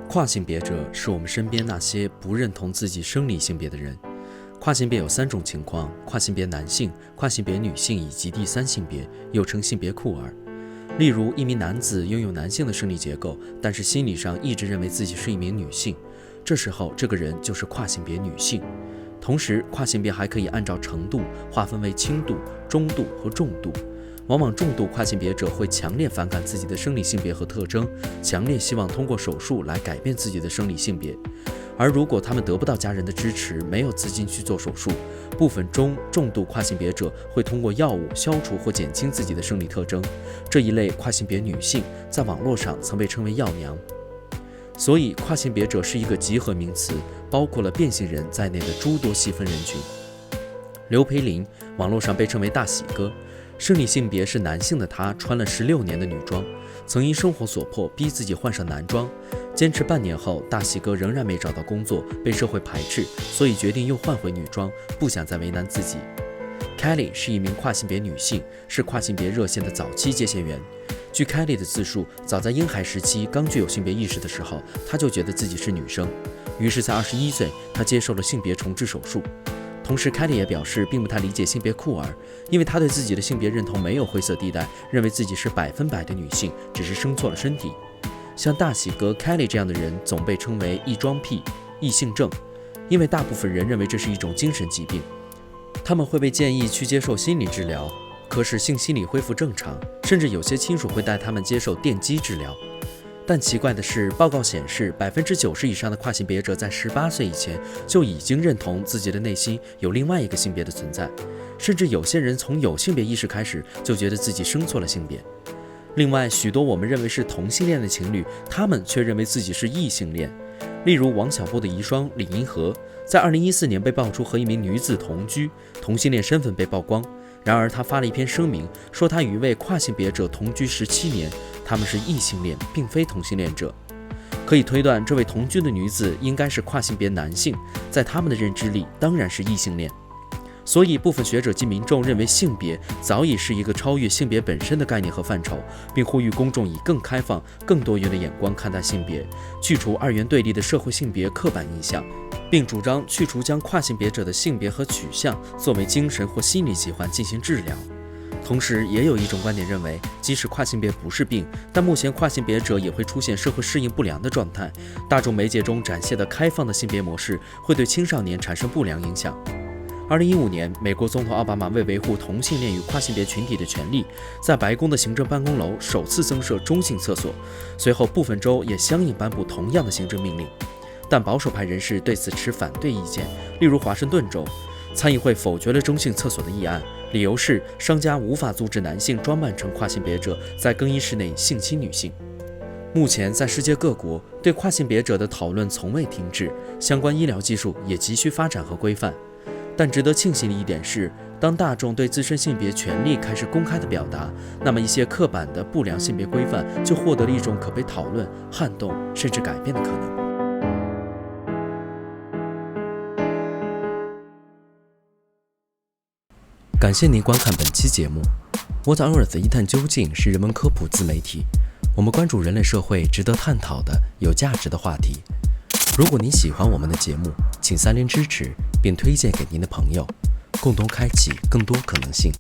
跨性别者是我们身边那些不认同自己生理性别的人。跨性别有3种情况：跨性别男性、跨性别女性以及第三性别，又称性别酷儿。例如，一名男子拥有男性的生理结构，但是心理上一直认为自己是一名女性，这时候这个人就是跨性别女性。同时，跨性别还可以按照程度划分为轻度、中度和重度。往往重度跨性别者会强烈反感自己的生理性别和特征，强烈希望通过手术来改变自己的生理性别。而如果他们得不到家人的支持，没有资金去做手术，部分重度跨性别者会通过药物消除或减轻自己的生理特征。这一类跨性别女性在网络上曾被称为药娘。所以跨性别者是一个集合名词，包括了变性人在内的诸多细分人群。刘培林网络上被称为大喜哥，生理性别是男性的他穿了16年的女装，曾因生活所迫逼自己换上男装，坚持半年后，大喜哥仍然没找到工作，被社会排斥，所以决定又换回女装，不想再为难自己。Kelly 是一名跨性别女性，是跨性别热线的早期接线员。据 Kelly 的自述，早在婴孩时期刚具有性别意识的时候，她就觉得自己是女生，于是在21岁，她接受了性别重置手术。同时 Kelly 也表示并不太理解性别酷儿，因为她对自己的性别认同没有灰色地带，认为自己是100%的女性，只是生错了身体。像大喜哥 Kelly 这样的人总被称为异装癖、异性症，因为大部分人认为这是一种精神疾病，他们会被建议去接受心理治疗，可使性心理恢复正常，甚至有些亲属会带他们接受电击治疗。但奇怪的是，报告显示90%以上的跨性别者在18岁以前就已经认同自己的内心有另外一个性别的存在，甚至有些人从有性别意识开始就觉得自己生错了性别。另外，许多我们认为是同性恋的情侣，他们却认为自己是异性恋。例如王小波的遗孀李银河，在2014年被爆出和一名女子同居，同性恋身份被曝光。然而他发了一篇声明，说他与一位跨性别者同居17年，他们是异性恋，并非同性恋者。可以推断，这位同居的女子应该是跨性别男性，在他们的认知里当然是异性恋。所以部分学者及民众认为性别早已是一个超越性别本身的概念和范畴，并呼吁公众以更开放、更多元的眼光看待性别，去除二元对立的社会性别刻板印象，并主张去除将跨性别者的性别和取向作为精神或心理疾患进行治疗。同时，也有一种观点认为，即使跨性别不是病，但目前跨性别者也会出现社会适应不良的状态。大众媒介中展现的开放的性别模式会对青少年产生不良影响。2015年，美国总统奥巴马为维护同性恋与跨性别群体的权利，在白宫的行政办公楼首次增设中性厕所，随后部分州也相应颁布同样的行政命令。但保守派人士对此持反对意见，例如华盛顿州参议会否决了中性厕所的议案，理由是商家无法阻止男性装扮成跨性别者在更衣室内性侵女性。目前在世界各国对跨性别者的讨论从未停止，相关医疗技术也急需发展和规范。但值得庆幸的一点是，当大众对自身性别权利开始公开的表达，那么一些刻板的不良性别规范就获得了一种可被讨论、撼动甚至改变的可能。感谢您观看本期节目。What on Earth 一探究竟是人文科普自媒体，我们关注人类社会值得探讨的有价值的话题。如果您喜欢我们的节目，请3连支持并推荐给您的朋友，共同开启更多可能性。